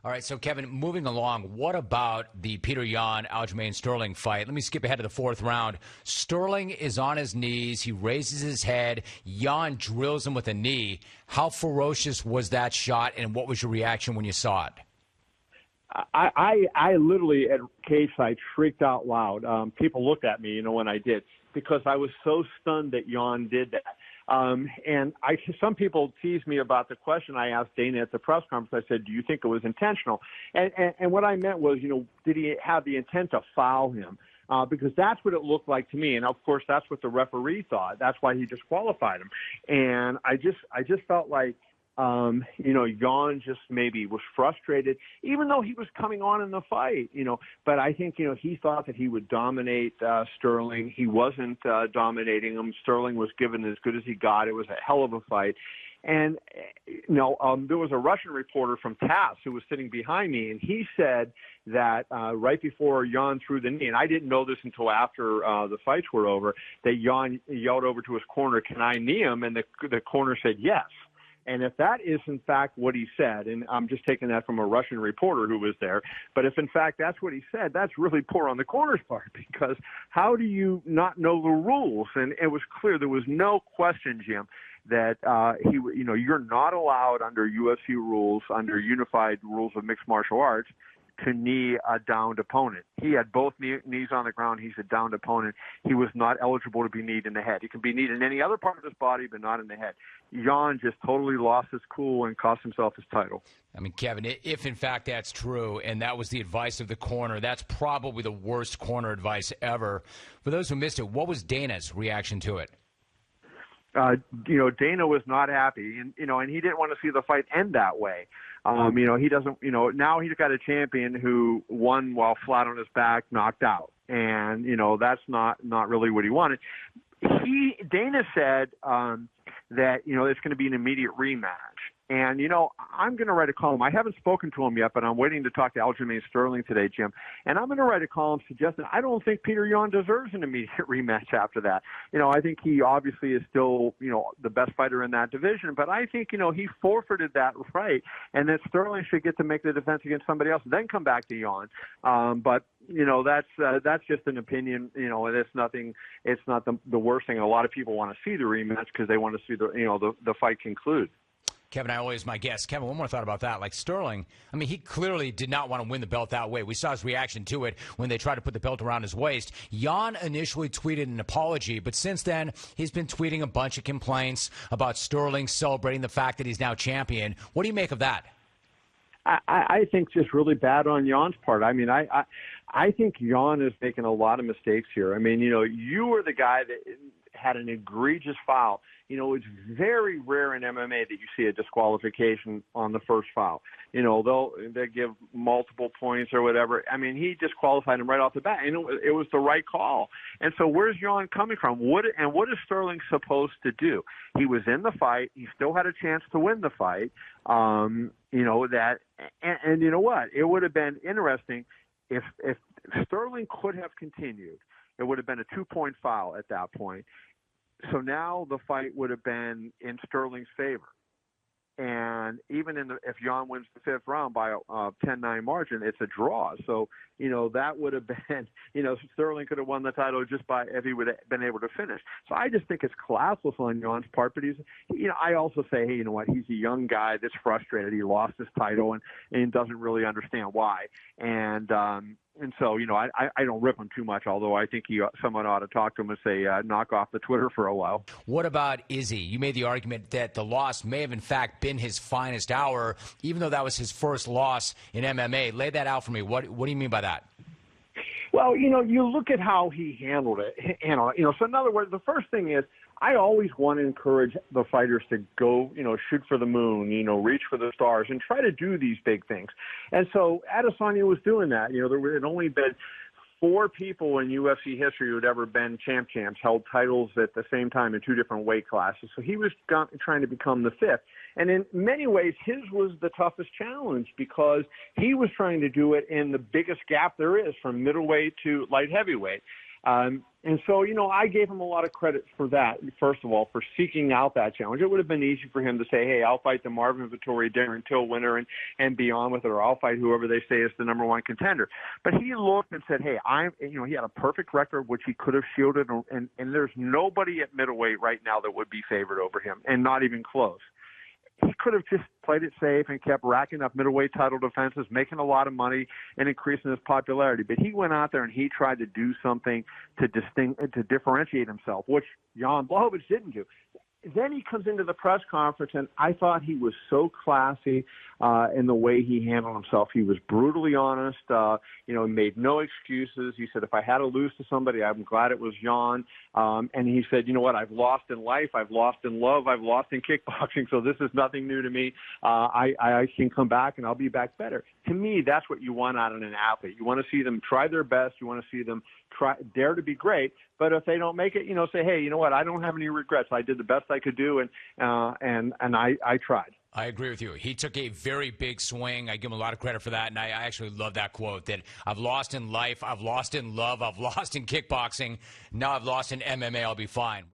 All right, so Kevin, moving along, what about the Petr Yan, Aljamain Sterling fight? Let me skip ahead to the fourth round. Sterling is on his knees. He raises his head. Yan drills him with a knee. How ferocious was that shot, and what was your reaction when you saw it? I literally, at cage side, shrieked out loud. People looked at me, when I did, because I was so stunned that Yan did that. And some people tease me about the question I asked Dana at the press conference. I said, do you think it was intentional? And what I meant was, did he have the intent to foul him? Because that's what it looked like to me. And, of course, that's what the referee thought. That's why he disqualified him. And I just felt like, Yan just maybe was frustrated, even though he was coming on in the fight, but I think, he thought that he would dominate Sterling. He wasn't dominating him. Sterling was given as good as he got. It was a hell of a fight. And, there was a Russian reporter from TASS who was sitting behind me, and he said that right before Yan threw the knee, and I didn't know this until after the fights were over, that Yan yelled over to his corner, "Can I knee him?" And the corner said yes. And if that is, in fact, what he said, and I'm just taking that from a Russian reporter who was there, but if, in fact, that's what he said, that's really poor on the corner's part, because how do you not know the rules? And it was clear. There was no question, Jim, that you're not allowed under UFC rules, under unified rules of mixed martial arts, to knee a downed opponent. He had both knees on the ground. He's a downed opponent. He was not eligible to be kneed in the head. He can be kneed in any other part of his body, but not in the head. Yan just totally lost his cool and cost himself his title. I mean, Kevin, if in fact that's true, and that was the advice of the corner, that's probably the worst corner advice ever. For those who missed it, what was Dana's reaction to it? Dana was not happy, and he didn't want to see the fight end that way. He doesn't, now he's got a champion who won while flat on his back, knocked out. And, that's not really what he wanted. Dana said that, it's going to be an immediate rematch. And, I'm going to write a column. I haven't spoken to him yet, but I'm waiting to talk to Aljamain Sterling today, Jim. And I'm going to write a column suggesting I don't think Petr Yan deserves an immediate rematch after that. I think he obviously is still, the best fighter in that division. But I think, he forfeited that right. And that Sterling should get to make the defense against somebody else, then come back to Yan. But that's just an opinion, and it's nothing. It's not the worst thing. A lot of people want to see the rematch because they want to see the fight conclude. Kevin Iole is my guest. Kevin, one more thought about that. Like Sterling, I mean, he clearly did not want to win the belt that way. We saw his reaction to it when they tried to put the belt around his waist. Yan initially tweeted an apology, but since then, he's been tweeting a bunch of complaints about Sterling celebrating the fact that he's now champion. What do you make of that? I think just really bad on Yan's part. I mean, I think Yan is making a lot of mistakes here. I mean, you were the guy that had an egregious foul. It's very rare in MMA that you see a disqualification on the first foul. They give multiple points or whatever. I mean, he disqualified him right off the bat, and it was the right call. And so where's Yan coming from? What is Sterling supposed to do? He was in the fight. He still had a chance to win the fight. And you know what? It would have been interesting if Sterling could have continued. It would have been a 2-point foul at that point. So now the fight would have been in Sterling's favor. And even if Yan wins the fifth round by a 10-9 margin, it's a draw. So, that would have been, Sterling could have won the title just by if he would have been able to finish. So I just think it's classless on Yan's part. But I also say, hey, you know what? He's a young guy that's frustrated. He lost his title and doesn't really understand why. And so, I don't rip him too much, although I think someone ought to talk to him and say, knock off the Twitter for a while. What about Izzy? You made the argument that the loss may have, in fact, been his finest hour, even though that was his first loss in MMA. Lay that out for me. What do you mean by that? Well, you look at how he handled it. So in other words, the first thing is, I always want to encourage the fighters to go, shoot for the moon, reach for the stars and try to do these big things. And so Adesanya was doing that. There had only been 4 people in UFC history who had ever been champs, held titles at the same time in 2 different weight classes. So he was trying to become the 5th. And in many ways, his was the toughest challenge because he was trying to do it in the biggest gap there is from middleweight to light heavyweight. And so, I gave him a lot of credit for that, first of all, for seeking out that challenge. It would have been easy for him to say, hey, I'll fight the Marvin Vettori Darren Till winner and be on with it, or I'll fight whoever they say is the number one contender. But he looked and said, hey, he had a perfect record, which he could have shielded, and there's nobody at middleweight right now that would be favored over him, and not even close. He could have just played it safe and kept racking up middleweight title defenses, making a lot of money and increasing his popularity. But he went out there and he tried to do something to differentiate himself, which Jan Blachowicz didn't do. Then he comes into the press conference, and I thought he was so classy in the way he handled himself. He was brutally honest. He made no excuses. He said, if I had to lose to somebody, I'm glad it was Jan. And he said, you know what, I've lost in life, I've lost in love, I've lost in kickboxing, so this is nothing new to me. I can come back, and I'll be back better. To me, that's what you want out of an athlete. You want to see them try their best. You want to see them dare to be great. But if they don't make it, say, hey, you know what, I don't have any regrets. I did the best I could do, and I tried. I agree with you. He took a very big swing. I give him a lot of credit for that, and I actually love that quote that I've lost in life, I've lost in love, I've lost in kickboxing, now I've lost in MMA, I'll be fine.